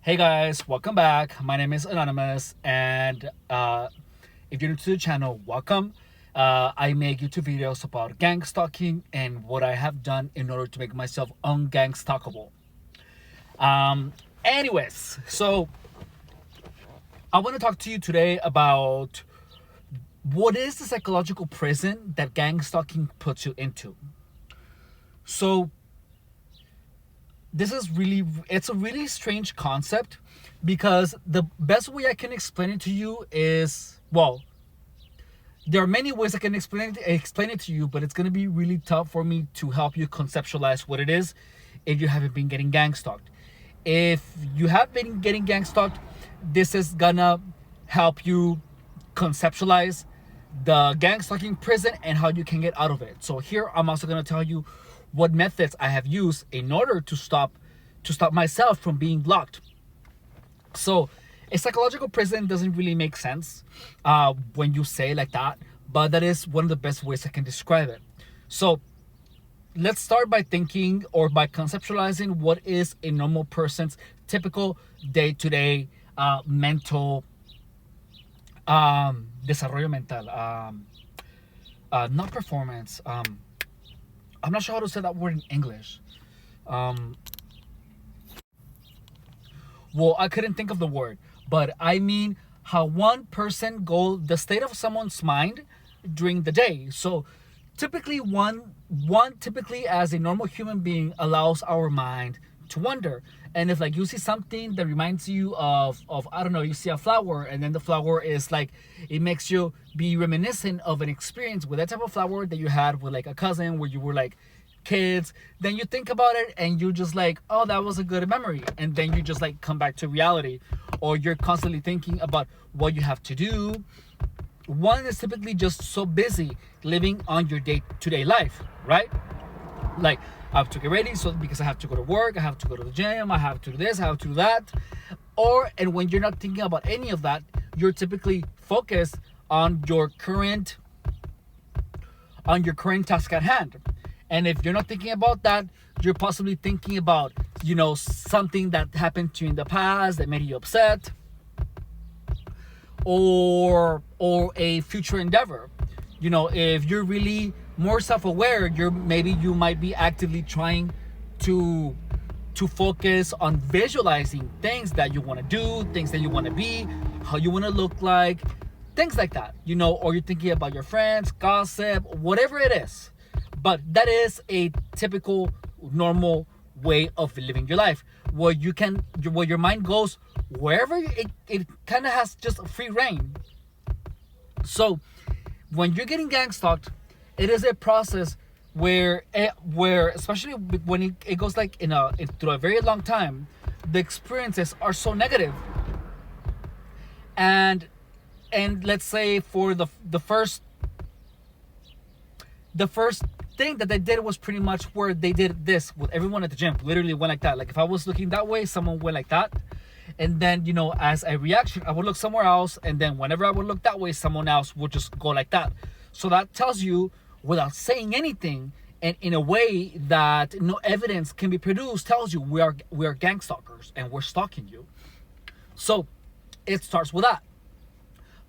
Hey guys, welcome back. My name is Anonymous, and if you're new to the channel, welcome. I make YouTube videos about gang stalking and what I have done in order to make myself ungang stalkable. Anyways, so I want to talk to you today about what is the psychological prison that gang stalking puts you into. So it's a really strange concept because the best way I can explain it to you is, well, there are many ways I can explain it to you, but it's going to be really tough for me to help you conceptualize what it is if you haven't been getting gang stalked. If you have been getting gang stalked, this is gonna help you conceptualize the gang stalking prison and how you can get out of it. So here I'm also going to tell you what methods I have used in order to stop myself from being blocked. So a psychological prison doesn't really make sense when you say it like that, but that is one of the best ways I can describe it. So let's start by thinking or by conceptualizing what is a normal person's typical day-to-day mental desarrollo mental, not performance. I'm not sure how to say that word in English. Well, I couldn't think of the word, but I mean how one person the state of someone's mind during the day. So typically one typically as a normal human being allows our mind to wonder. And if like you see something that reminds you of I don't know, you see a flower and then the flower is like, it makes you be reminiscent of an experience with that type of flower that you had with like a cousin where you were like kids, then you think about it and you just like, oh, that was a good memory, and then you just like come back to reality. Or you're constantly thinking about what you have to do. One is typically just so busy living on your day-to-day life, right? Like, I have to get ready so because I have to go to work, I have to go to the gym, I have to do this, I have to do that. And when you're not thinking about any of that, you're typically focused on your current task at hand. And if you're not thinking about that, you're possibly thinking about, something that happened to you in the past that made you upset, or a future endeavor. If you're really more self-aware, you might be actively trying to focus on visualizing things that you want to do, things that you want to be, how you want to look like, things like that. Or you're thinking about your friends, gossip, whatever it is. But that is a typical normal way of living your life, where your mind goes wherever it kind of has just free reign. So when you're getting gang stalked, it is a process where especially when it goes like through a very long time, the experiences are so negative. And let's say for the first thing that they did was pretty much where they did this with everyone at the gym. Literally went like that. Like if I was looking that way, someone went like that. And then, as a reaction, I would look somewhere else. And then whenever I would look that way, someone else would just go like that. So that tells you, without saying anything, and in a way that no evidence can be produced, tells you we are gang stalkers and we're stalking you. So it starts with that.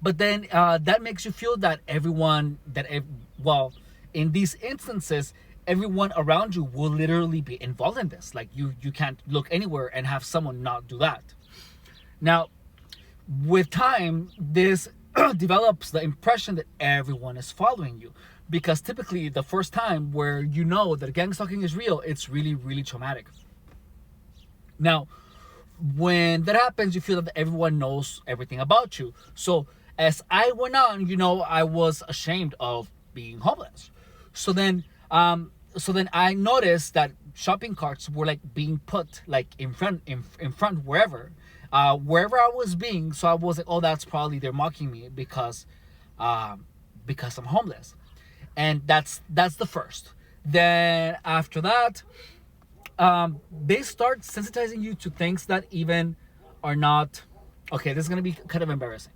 But then that makes you feel that in these instances, everyone around you will literally be involved in this. Like you can't look anywhere and have someone not do that. Now, with time, this develops the impression that everyone is following you, because typically the first time where that gang stalking is real, it's really, really traumatic. Now, when that happens, you feel that everyone knows everything about you. So as I went on, I was ashamed of being homeless. So then I noticed that shopping carts were like being put like in front wherever I was being. So I was like, oh, that's probably they're mocking me because I'm homeless. And that's the first. Then after that, they start sensitizing you to things that even are not okay. This is gonna be kind of embarrassing,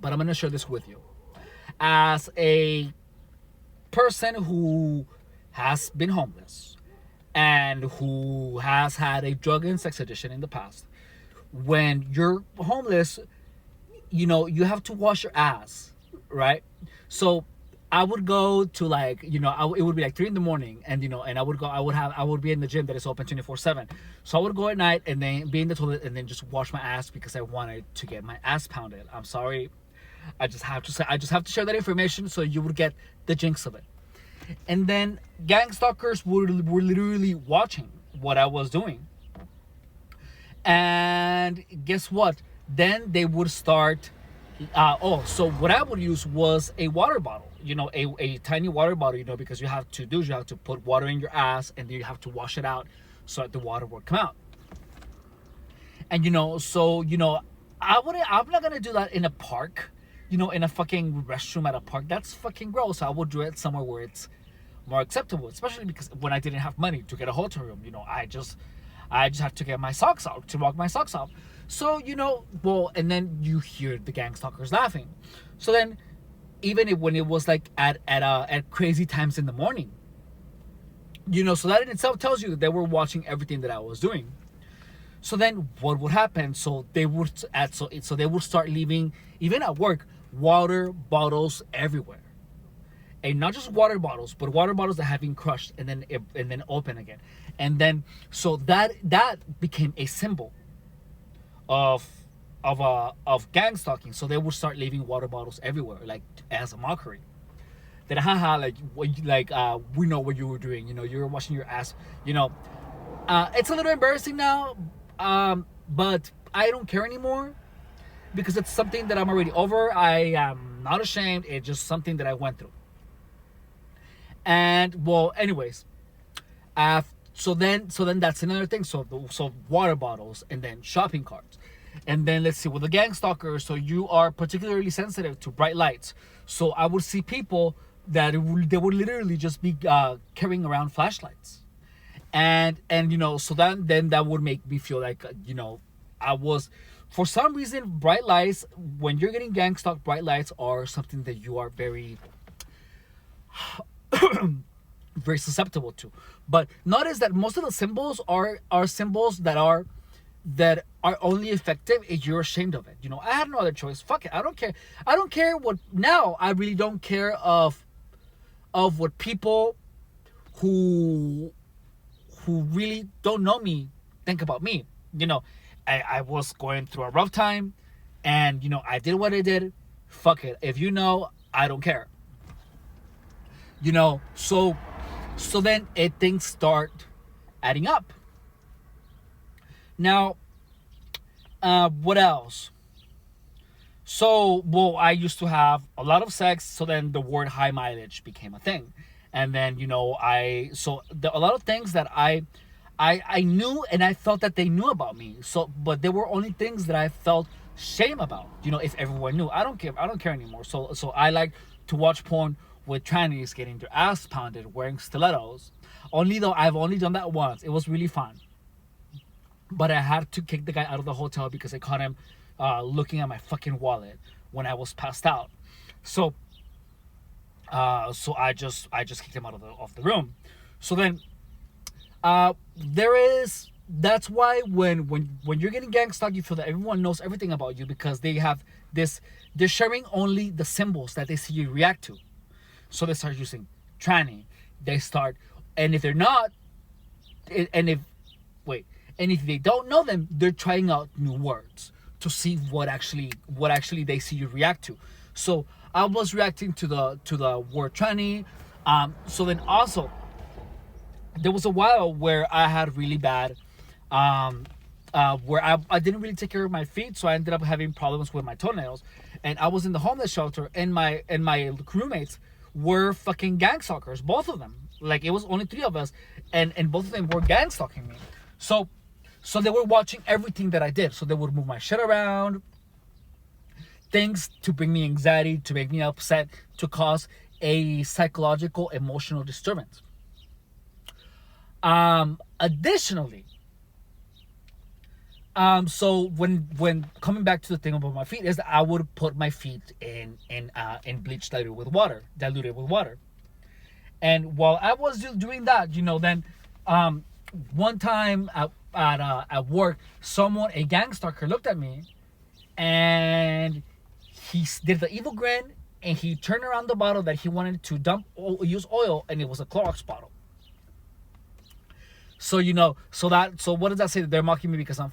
but I'm gonna share this with you as a person who has been homeless. and who has had a drug and sex addiction in the past, when you're homeless, you have to wash your ass, right? So I would go to, like, it would be like 3 in the morning, and and I would be in the gym that is open 24/7. So I would go at night and then be in the toilet and then just wash my ass because I wanted to get my ass pounded. I'm sorry. I just have to share that information so you would get the jinx of it. And then gang stalkers were literally watching what I was doing. And guess what? Then they would start. So what I would use was a water bottle, a tiny water bottle, because you have to put water in your ass and then you have to wash it out so that the water will come out. And I'm not gonna do that in a park, in a fucking restroom at a park. That's fucking gross. I would do it somewhere where it's more acceptable, especially because when I didn't have money to get a hotel room, I just had to get my socks out, to walk my socks off. So, and then you hear the gang stalkers laughing. So then, when it was like at crazy times in the morning, so that in itself tells you that they were watching everything that I was doing. So then what would happen? So they would start leaving, even at work, water bottles everywhere. And not just water bottles, but water bottles that have been crushed and then open again. And then so that became a symbol of gang stalking. So they would start leaving water bottles everywhere, like as a mockery. That haha, we know what you were doing. You were washing your ass. It's a little embarrassing now, but I don't care anymore because it's something that I'm already over. I am not ashamed. It's just something that I went through. And anyways, so then that's another thing. So water bottles and then shopping carts, and then let's see, with the gang stalkers. So you are particularly sensitive to bright lights. So I would see people that they would literally just be carrying around flashlights, and so then that would make me feel like I was, for some reason, bright lights. When you're getting gang stalked, bright lights are something that you are very very susceptible to. But notice that most of the symbols are symbols that are only effective if you're ashamed of it. I had no other choice. Fuck it. I don't care what now. I really don't care of what people who really don't know me think about me. I was going through a rough time, and I did what I did. Fuck it. If I don't care. So then things start adding up. Now, what else? So, I used to have a lot of sex, so then the word high mileage became a thing. And then, a lot of things that I knew, and I felt that they knew about me. So, but there were only things that I felt shame about. If everyone knew, I don't care anymore. So I like to watch porn with trannies getting their ass pounded wearing stilettos. I've only done that once. It was really fun. But I had to kick the guy out of the hotel because I caught him looking at my fucking wallet when I was passed out. So I just kicked him out of the room. So then that's why when you're getting gang stalked, you feel that everyone knows everything about you because they have they're sharing only the symbols that they see you react to. So they start using tranny. And if they're not, and if they don't know them, they're trying out new words to see what actually they see you react to. So I was reacting to the word tranny. So then also, there was a while where I had really bad, where I didn't really take care of my feet, so I ended up having problems with my toenails. And I was in the homeless shelter, and my roommates were fucking gang stalkers, both of them. Like, it was only 3 of us, and both of them were gang stalking me. So they were watching everything that I did. So they would move my shit around, things to bring me anxiety, to make me upset, to cause a psychological, emotional disturbance. Additionally, so when coming back to the thing about my feet, is that I would put my feet in bleach diluted with water. And while I was doing that, then Um, one time at work, a gang stalker, looked at me, and did the evil grin, and he turned around the bottle that he wanted to use oil, and it was a Clorox bottle. So so what does that say? That they're mocking me because I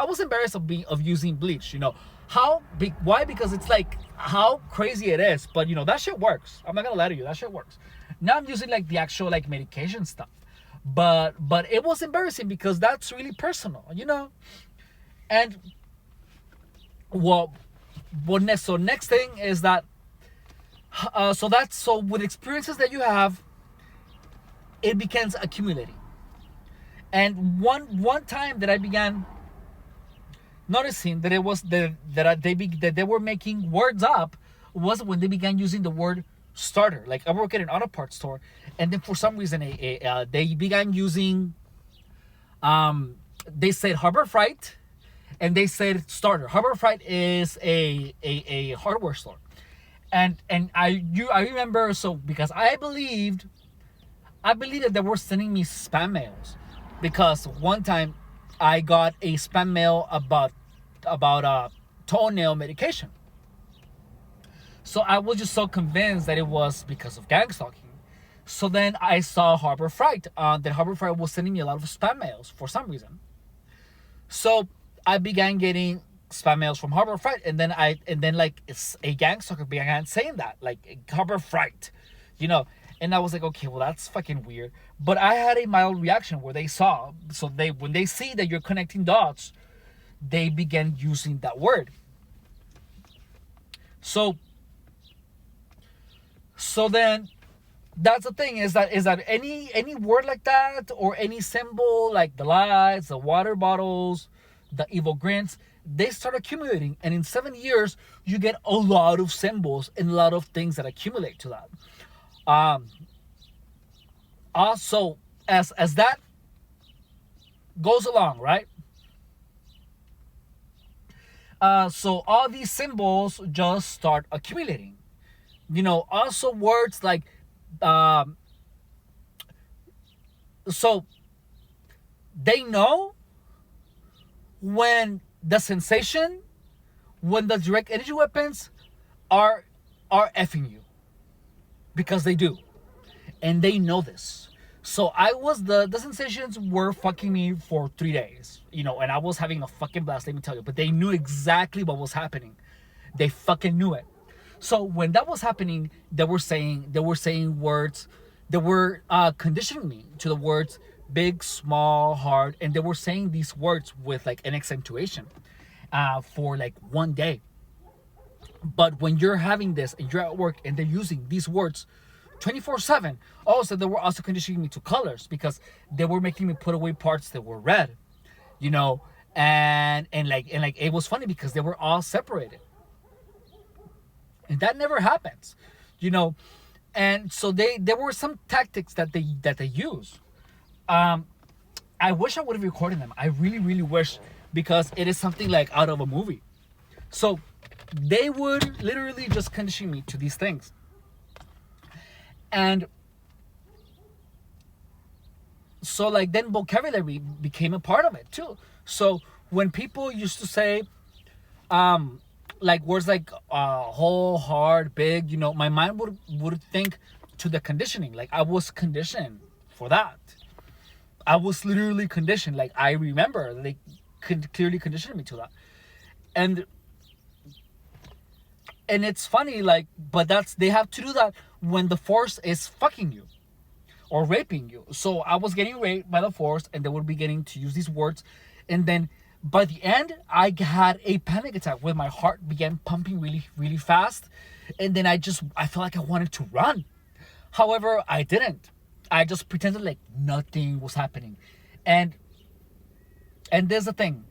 was embarrassed of using bleach. How big? Why? Because it's like how crazy it is. But that shit works. I'm not gonna lie to you. That shit works. Now I'm using like the actual like medication stuff, but it was embarrassing because that's really personal. And what next? So next thing is that so with experiences that you have, it begins accumulating. And one time that I began noticing that it was that they were making words up was when they began using the word starter. Like I work at an auto parts store, and then for some reason they began using they said Harbor Freight, and they said starter. Harbor Freight is a hardware store, and I remember, so because I believed that they were sending me spam mails, because one time I got a spam mail about toenail medication. So I was just so convinced that it was because of gang stalking. So then I saw Harbor Freight. That Harbor Freight was sending me a lot of spam mails for some reason. So I began getting spam mails from Harbor Freight, and then like it's a gang stalker began saying that, like Harbor Freight, And I was like, okay, well that's fucking weird. But I had a mild reaction where when they see that you're connecting dots, they began using that word. So then that's the thing, is that any word like that, or any symbol like the lights, the water bottles, the evil grins, they start accumulating, and in 7 years you get a lot of symbols and a lot of things that accumulate to that. Also, as that goes along, right? So all these symbols just start accumulating. Also words like, so they know when the sensation, when the direct energy weapons are effing you, because they do, and they know this. So the sensations were fucking me for 3 days, and I was having a fucking blast, let me tell you. But they knew exactly what was happening. They fucking knew it. So when that was happening, they were saying words. They were conditioning me to the words big, small, hard, and they were saying these words with like an accentuation for like 1 day. But when you're having this and you're at work and they're using these words 24/7, also they were also conditioning me to colors, because they were making me put away parts that were red, and it was funny because they were all separated, and that never happens, and so there were some tactics that they use. I wish I would have recorded them. I really, really wish, because it is something like out of a movie. So they would literally just condition me to these things. And so like then vocabulary became a part of it too. So when people used to say like words like whole, hard, big, my mind would think to the conditioning. Like I was conditioned for that. I was literally conditioned. Like I remember they could clearly condition me to that. And it's funny, like, but they have to do that when the force is fucking you or raping you. So I was getting raped by the force, and they would be getting to use these words. And then by the end, I had a panic attack where my heart began pumping really, really fast. And then I felt like I wanted to run. However, I didn't. I just pretended like nothing was happening. And there's the thing.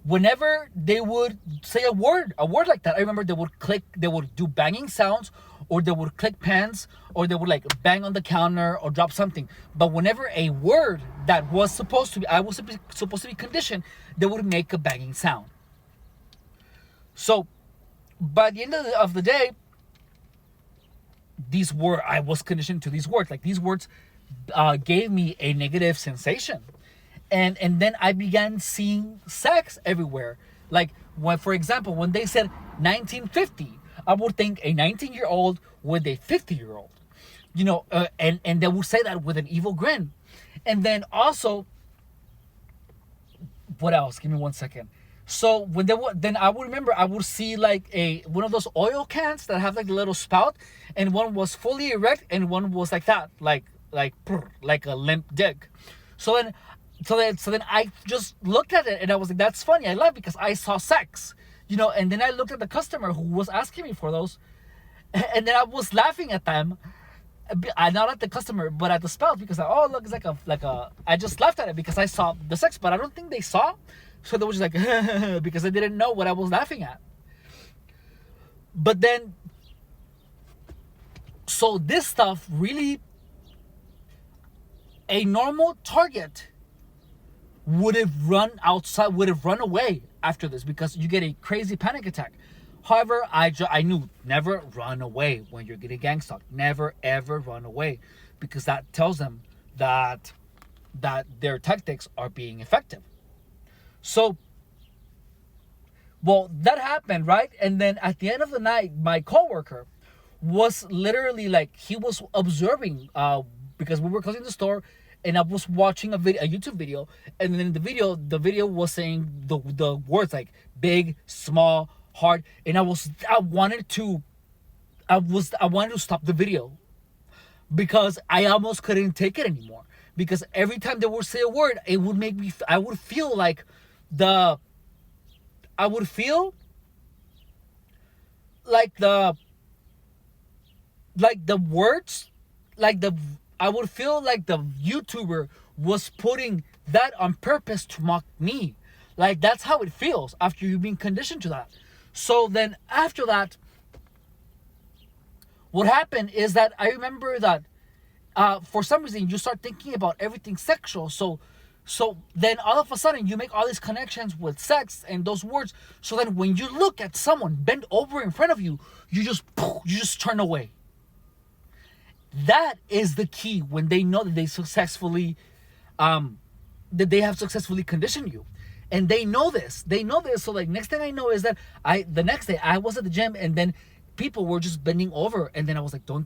Whenever they would say a word like that, I remember they would do banging sounds, or they would click pens, or they would like bang on the counter or drop something. But whenever a word that I was supposed to be conditioned, they would make a banging sound. So by the end of the day, I was conditioned to these words. Like these words gave me a negative sensation. And then I began seeing sex everywhere. Like, when, for example, when they said 1950, I would think a 19-year-old with a 50-year-old, and they would say that with an evil grin. And then also, what else? Give me 1 second. So when they would, then I would remember I would see like one of those oil cans that have like the little spout, and one was fully erect and one was like that, like a limp dick. So then, so then I just looked at it and I was like, that's funny. I laughed because I saw sex, And then I looked at the customer who was asking me for those, and then I was laughing at them. Not at the customer, but at the spout, because oh look, it's like a. I just laughed at it because I saw the sex, but I don't think they saw, so they were just like because they didn't know what I was laughing at. But then, so this stuff really, a normal target would have run outside, would have run away after this because you get a crazy panic attack. However, I knew never run away when you're getting gang stalked. Never ever run away, because that tells them that their tactics are being effective. So, well, that happened, right? And then at the end of the night, my coworker was literally like, he was observing because we were closing the store, and I was watching a YouTube video, and then the video was saying the words like big, small, hard, and I wanted to stop the video because I almost couldn't take it anymore, because every time they would say a word, it would make me, I would feel like the words, I would feel like the YouTuber was putting that on purpose to mock me. Like, that's how it feels after you've been conditioned to that. So then after that, what happened is that I remember that for some reason you start thinking about everything sexual. So then all of a sudden you make all these connections with sex and those words. So then when you look at someone bend over in front of you, you just turn away. That is the key when they know that they successfully, that they have successfully conditioned you. And they know this. So like, next thing I know is that the next day I was at the gym, and then people were just bending over, and then I was like, don't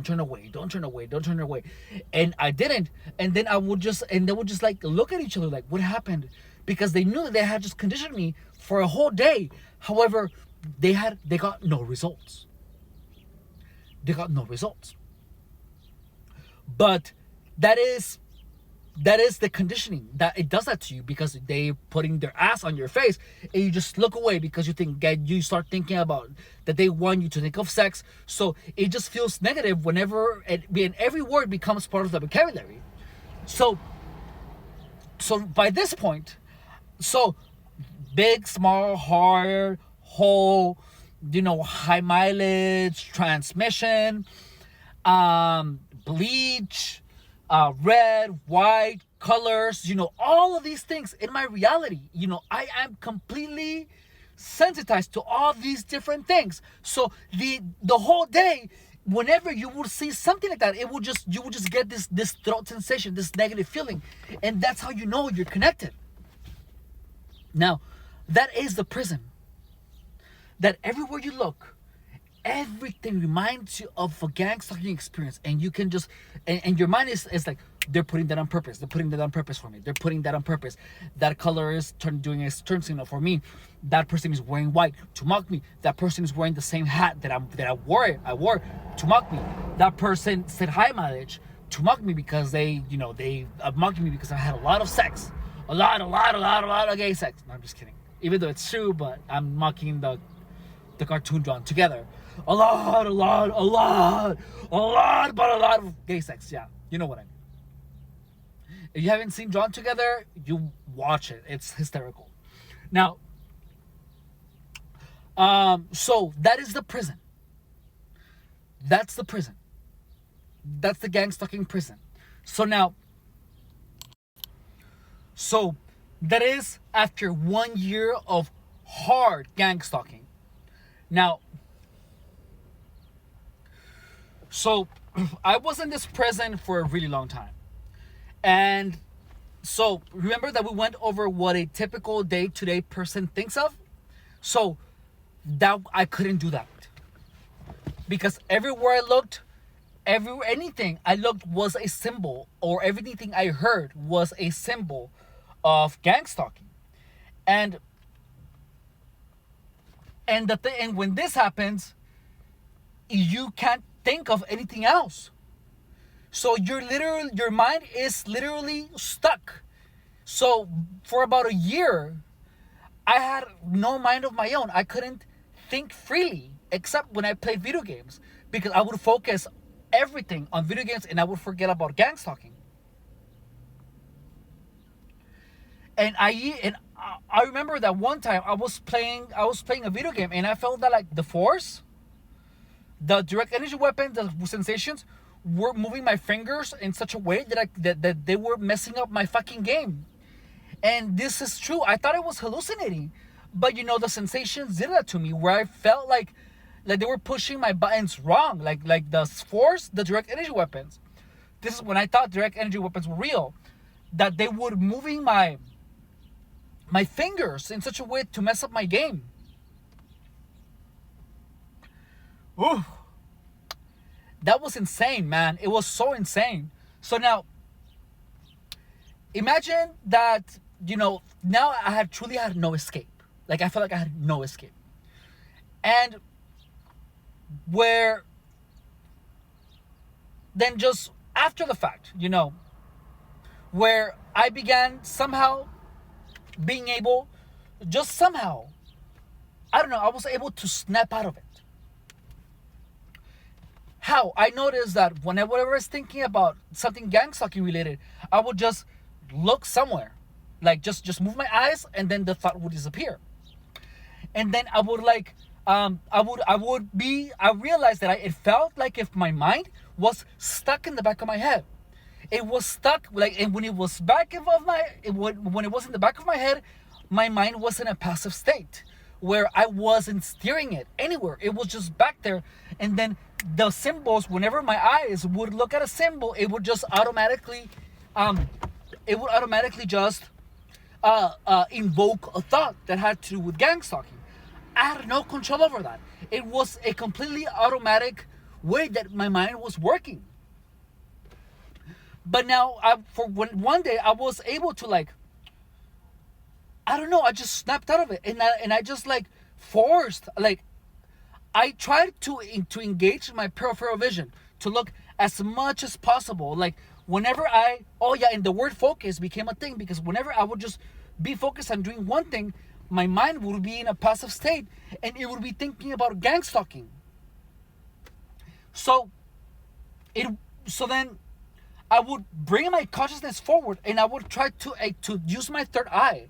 turn away, don't turn away. And I didn't. And then they would just like look at each other like, what happened? Because they knew that they had just conditioned me for a whole day. However, they got no results. But that is the conditioning, that it does that to you, because they putting their ass on your face and you just look away because you start thinking about that they want you to think of sex. So it just feels negative whenever every word becomes part of the vocabulary. So by this point, big, small, hard, whole, high mileage, transmission, bleach, red, white, colors, all of these things in my reality. I am completely sensitized to all these different things. So the whole day, whenever you would see something like that, you would just get this throat sensation, this negative feeling, and that's how you know you're connected. Now, that is the prison. That everywhere you look, everything reminds you of a gang stalking experience, and you can just, and your mind is like, they're putting that on purpose. They're putting that on purpose for me. They're putting that on purpose. That color is doing a turn signal for me. That person is wearing white to mock me. That person is wearing the same hat that I wore to mock me. That person said high mileage to mock me because they mocked me because I had a lot of sex, a lot of gay sex. No, I'm just kidding. Even though it's true, but I'm mocking the cartoon drawn together. A lot of gay sex. Yeah, you know what I mean. If you haven't seen Drawn Together, you watch it. It's hysterical. Now, so that is the prison. That's the prison. That's the gang stalking prison. So that is after 1 year of hard gang stalking. Now, so I was in this prison for a really long time. And so remember that we went over what a typical day-to-day person thinks of? So that I couldn't do that. Because everywhere I looked, anything I looked was a symbol, or everything I heard was a symbol of gang stalking. And and when this happens, you can't think of anything else. So your mind is literally stuck. So for about a year, I had no mind of my own. I couldn't think freely except when I played video games, because I would focus everything on video games and I would forget about gang stalking. And I remember that one time I was playing a video game, and I felt that like the force, the direct energy weapon, the sensations were moving my fingers in such a way that they were messing up my fucking game. And this is true. I thought I was hallucinating, but the sensations did that to me, where I felt like they were pushing my buttons wrong, like the force, the direct energy weapons. This is when I thought direct energy weapons were real, that they were moving my fingers in such a way to mess up my game. Ooh. That was insane, man. It was so insane. So now, imagine that, now I had truly had no escape. Like, I felt like I had no escape. And where, then just after the fact, where I began somehow being able, just somehow, I don't know, I was able to snap out of it. How? I noticed that whenever I was thinking about something gang stalking related, I would just look somewhere. Like just move my eyes, and then the thought would disappear. And then I would I realized that it felt like if my mind was stuck in the back of my head. It was stuck, and when it was when it was in the back of my head, my mind was in a passive state where I wasn't steering it anywhere. It was just back there. And then the symbols, whenever my eyes would look at a symbol, it would just automatically just invoke a thought that had to do with gang stalking. I had no control over that. It was a completely automatic way that my mind was working. But now, one day I was able to I don't know, I just snapped out of it, and I just forced, I tried to engage my peripheral vision to look as much as possible. Like whenever and the word focus became a thing, because whenever I would just be focused on doing one thing, my mind would be in a passive state, and it would be thinking about gang stalking. So then I would bring my consciousness forward, and I would try to use my third eye.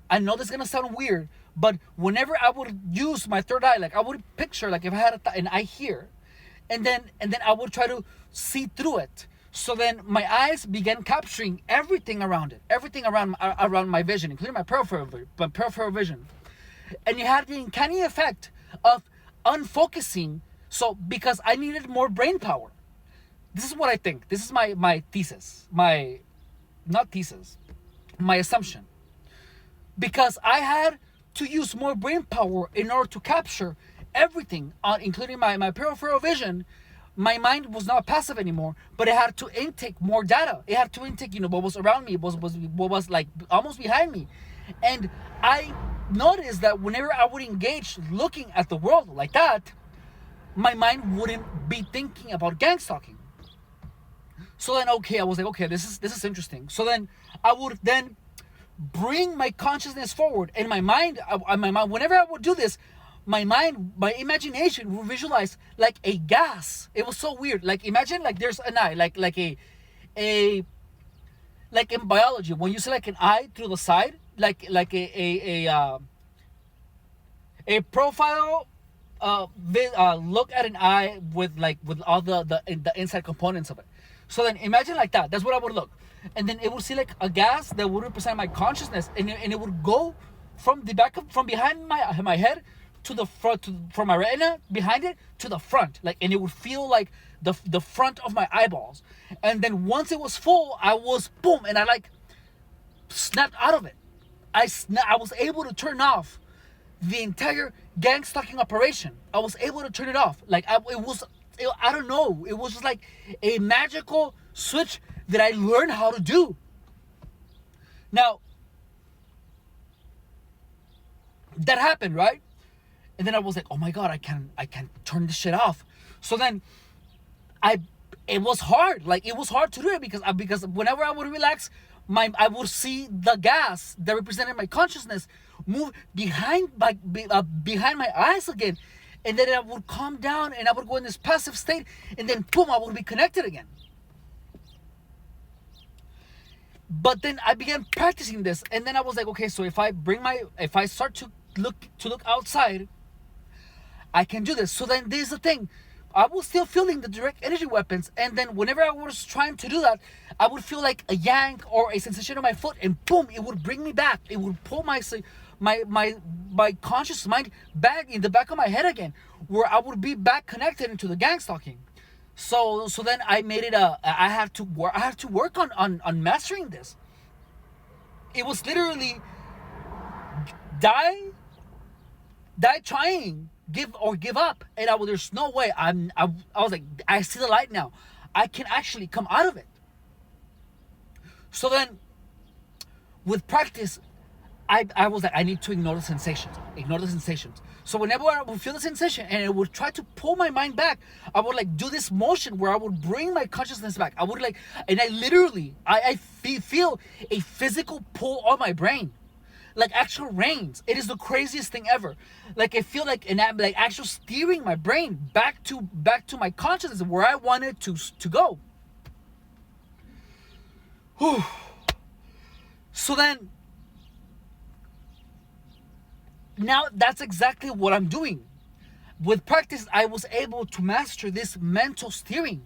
I know this is gonna sound weird, but whenever I would use my third eye, I would picture if I had an eye here, and then I would try to see through it. So then my eyes began capturing everything around it, everything around my vision, including my peripheral vision, and it had the uncanny effect of unfocusing. So because I needed more brain power. This is what I think. This is my thesis. My assumption. Because I had to use more brain power in order to capture everything, including my peripheral vision. My mind was not passive anymore, but it had to intake more data. It had to intake, what was around me, what was almost behind me. And I noticed that whenever I would engage looking at the world like that, my mind wouldn't be thinking about gang stalking. So then, I was like, this is interesting. So then I would then bring my consciousness forward, and my mind, whenever I would do this, my mind, my imagination would visualize like a gas. It was so weird. Like imagine there's an eye, like in biology when you see an eye through the side, like a profile look at an eye with all the inside components of it. So then imagine like that. That's what I would look. And then it would see a gas that would represent my consciousness, and it would go from behind my head to the front, from my retina behind it to the front, like, and it would feel like the front of my eyeballs. And then once it was full, I was boom, and I like snapped out of it. I was able to turn off the entire gang stalking operation. I was able to turn it off. Like I don't know. It was just like a magical switch that I learned how to do. Now, that happened, right? And then I was like, oh my God, I can turn this shit off. So then it was hard. Like, it was hard to do it because whenever I would relax, I would see the gas that represented my consciousness move behind my eyes again. And then I would calm down and I would go in this passive state, and then boom, I would be connected again. But then I began practicing this, and then I was like, okay, so if I start to look outside, I can do this. So then there's the thing. I was still feeling the direct energy weapons, and then whenever I was trying to do that, I would feel like a yank or a sensation on my foot, and boom, it would bring me back. It would pull my conscious mind back in the back of my head again, where I would be back connected into the gang stalking. So then I made it I have to work on mastering this. It was literally die trying, give up, and there's no way. I was like, I see the light now. I can actually come out of it. So then, with practice, I was like, I need to ignore the sensations. So whenever I would feel the sensation and it would try to pull my mind back, I would like do this motion where I would bring my consciousness back. I would like, and I literally, I feel a physical pull on my brain. Like actual reins. It is the craziest thing ever. Like I feel like like actual steering my brain back to my consciousness where I wanted to go. Whew. So then, now that's exactly what I'm doing. With practice, I was able to master this mental steering.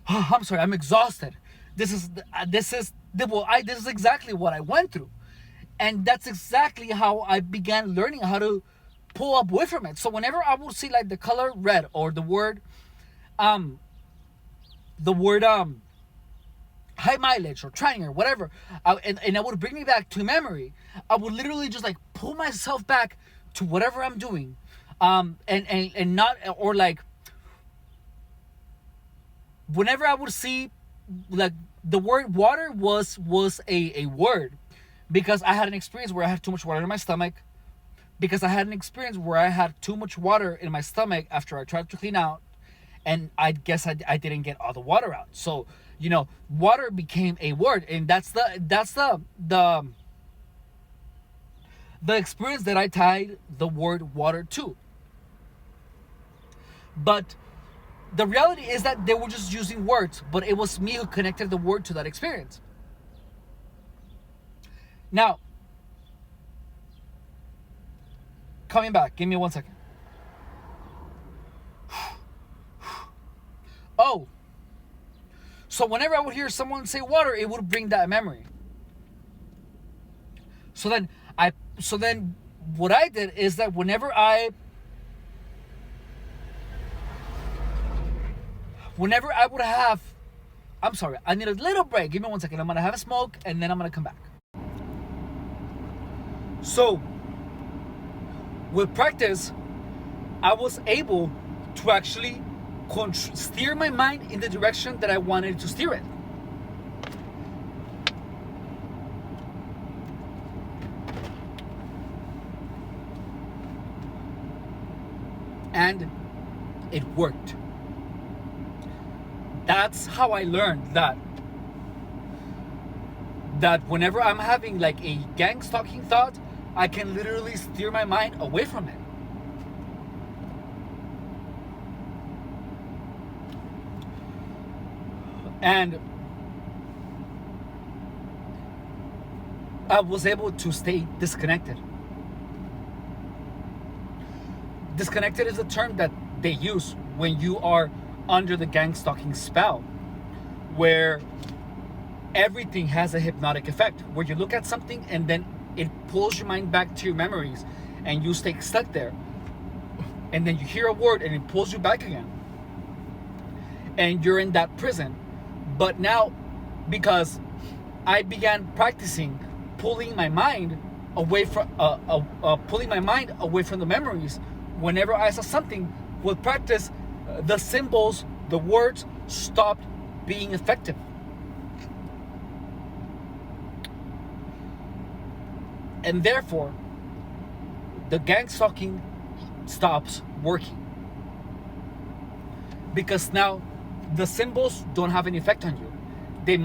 I'm sorry, I'm exhausted. This is exactly what I went through, and that's exactly how I began learning how to pull up away from it. So whenever I would see like the color red or the word high mileage or training or whatever, and it would bring me back to memory, I would literally just like pull myself back to whatever I'm doing, and not, or like whenever I would see like the word water was a word, because I had an experience where I had too much water in my stomach, because I had an experience where I had too much water in my stomach after I tried to clean out, and I guess I didn't get all the water out. So, water became a word, and that's the experience that I tied the word water to. But the reality is that they were just using words, but it was me who connected the word to that experience. Now, coming back, give me 1 second. Oh, so whenever I would hear someone say water, it would bring that memory. So then what I did is that whenever I would have, I'm sorry, I need a little break. Give me 1 second. I'm going to have a smoke and then I'm going to come back. So, with practice, I was able to actually steer my mind in the direction that I wanted to steer it. And it worked. That's how I learned that whenever I'm having like a gang stalking thought, I can literally steer my mind away from it. And I was able to stay disconnected. Disconnected is a term that they use when you are under the gang stalking spell, where everything has a hypnotic effect, where you look at something and then it pulls your mind back to your memories, and you stay stuck there. And then you hear a word, and it pulls you back again, and you're in that prison. But now, because I began practicing pulling my mind away from the memories, whenever I saw something, with practice, the symbols, the words stopped being effective. And therefore, the gangstalking stops working. Because now the symbols don't have any effect on you. They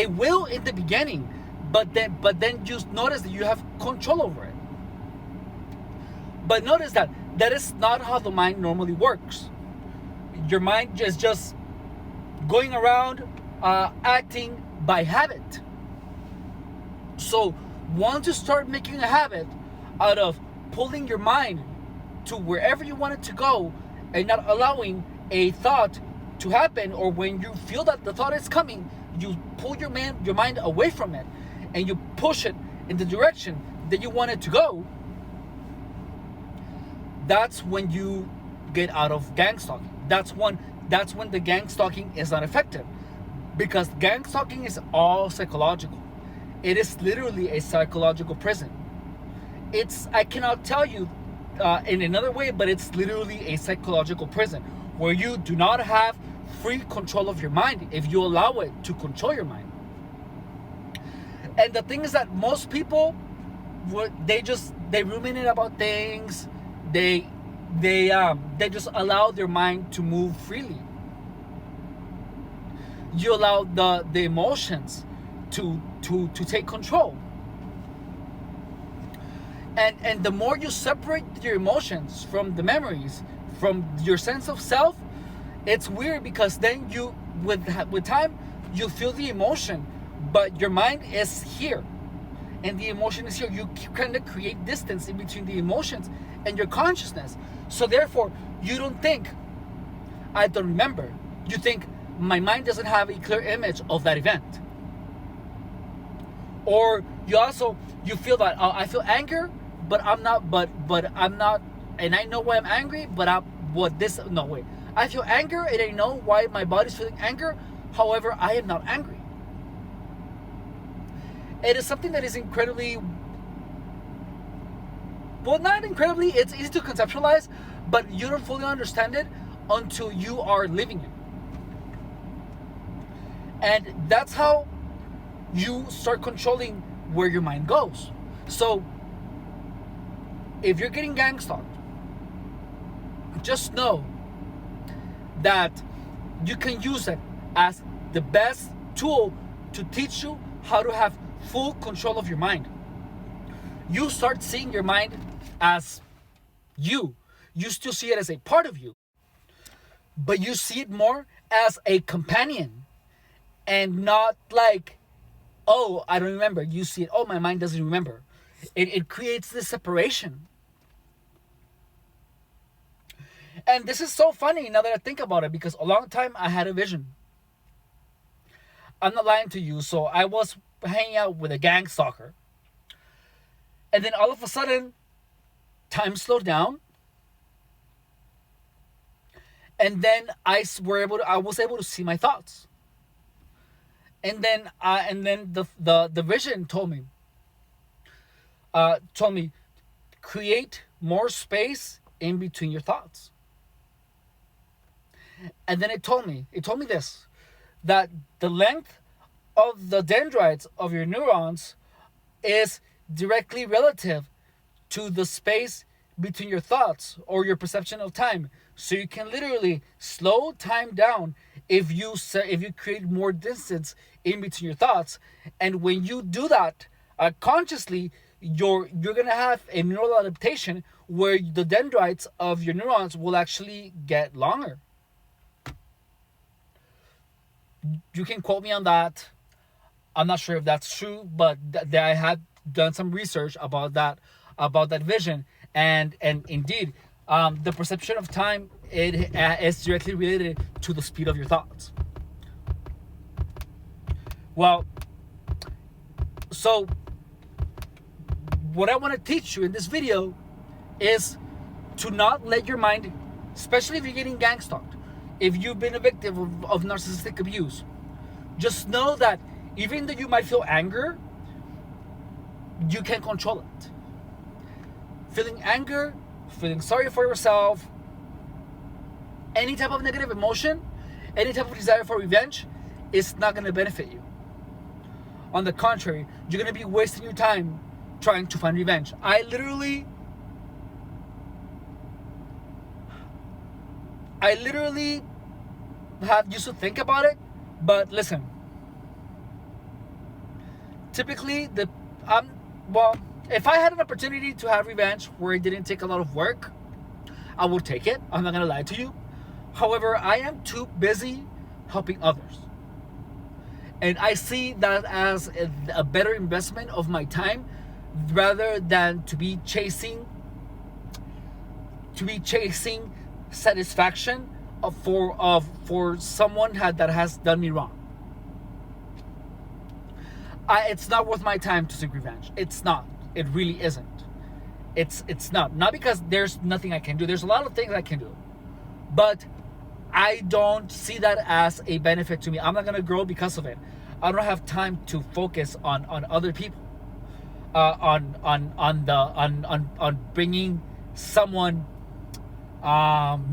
will in the beginning, but then you notice that you have control over it. But notice that is not how the mind normally works. Your mind is just going around acting by habit. So once you start making a habit out of pulling your mind to wherever you want it to go, and not allowing a thought to happen, or when you feel that the thought is coming, you pull your mind away from it, and you push it in the direction that you want it to go, that's when you get out of gangstalking. That's when the gangstalking is not effective, because gangstalking is all psychological. It is literally a psychological prison. I cannot tell you in another way, but it's literally a psychological prison where you do not have free control of your mind if you allow it to control your mind. And the thing is that most people, they ruminate about things. They just allow their mind to move freely. You allow the emotions to take control. And the more you separate your emotions from the memories, from your sense of self, it's weird, because then you, with time, you feel the emotion, but your mind is here, and the emotion is here. You kind of create distance in between the emotions and your consciousness. So therefore, you don't think, I don't remember. You think, my mind doesn't have a clear image of that event. Or you feel that, I feel anger, but I'm not, and I know why I'm angry, but I feel anger, and I know why my body's feeling anger. However, I am not angry. It is something that is incredibly, well, not incredibly, it's easy to conceptualize, but you don't fully understand it until you are living it. And that's how you start controlling where your mind goes. So, if you're getting gangstalked, just know that you can use it as the best tool to teach you how to have full control of your mind. You start seeing your mind as you. You still see it as a part of you, but you see it more as a companion, and not like, oh, I don't remember. You see it, oh, my mind doesn't remember. It creates this separation. And this is so funny now that I think about it, because a long time I had a vision. I'm not lying to you. So I was hanging out with a gang stalker, and then all of a sudden, time slowed down, and then I was able to see my thoughts. And then the vision told me, create more space in between your thoughts. And then it told me this, that the length of the dendrites of your neurons is directly relative to the space between your thoughts, or your perception of time. So you can literally slow time down if you create more distance in between your thoughts. And when you do that consciously, you're gonna have a neural adaptation where the dendrites of your neurons will actually get longer. You can quote me on that. I'm not sure if that's true, but I had done some research about that vision, and indeed, the perception of time, it is directly related to the speed of your thoughts. Well, so what I want to teach you in this video is to not let your mind, especially if you're getting gang stalked, if you've been a victim of narcissistic abuse, just know that even though you might feel anger, you can control it. Feeling anger, feeling sorry for yourself, any type of negative emotion, any type of desire for revenge is not going to benefit you. On the contrary, you're going to be wasting your time trying to find revenge. I literally have used to think about it, but listen. Typically, if I had an opportunity to have revenge where it didn't take a lot of work, I would take it. I'm not gonna lie to you. However, I am too busy helping others, and I see that as a better investment of my time, rather than to be chasing satisfaction for someone that has done me wrong. It's not worth my time to seek revenge. It's not. It really isn't. It's not. Not because there's nothing I can do. There's a lot of things I can do, but I don't see that as a benefit to me. I'm not gonna grow because of it. I don't have time to focus on other people, on bringing someone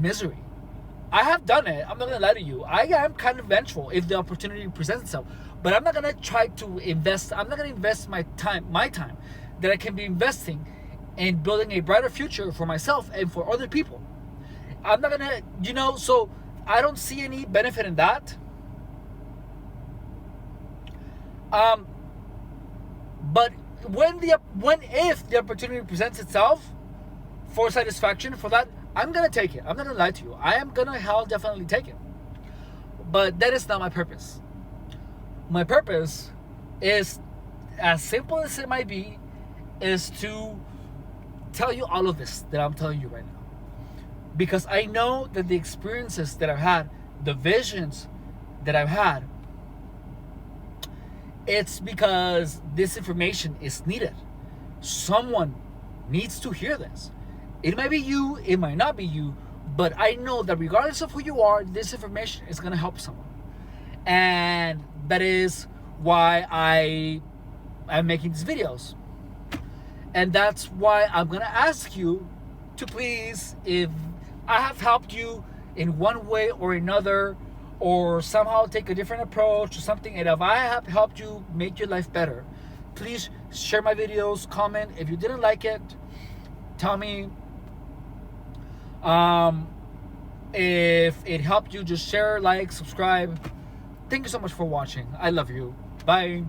misery. I have done it. I'm not gonna lie to you. I am kind of vengeful if the opportunity presents itself, but I'm not gonna try to invest. I'm not gonna invest my time that I can be investing in building a brighter future for myself and for other people. I'm not gonna, so I don't see any benefit in that. But if the opportunity presents itself for satisfaction, for that, I'm gonna take it. I'm not gonna lie to you. I am gonna definitely take it. But that is not my purpose. My purpose is, as simple as it might be, is to tell you all of this that I'm telling you right now. Because I know that the experiences that I've had, the visions that I've had, it's because this information is needed. Someone needs to hear this. It might be you, it might not be you, but I know that regardless of who you are, this information is going to help someone. And that is why I am making these videos. And that's why I'm going to ask you to please, if I have helped you in one way or another, or somehow take a different approach or something, and if I have helped you make your life better, please share my videos, comment. If you didn't like it, tell me. If it helped you, just share, like, subscribe. Thank you so much for watching. I love you. Bye.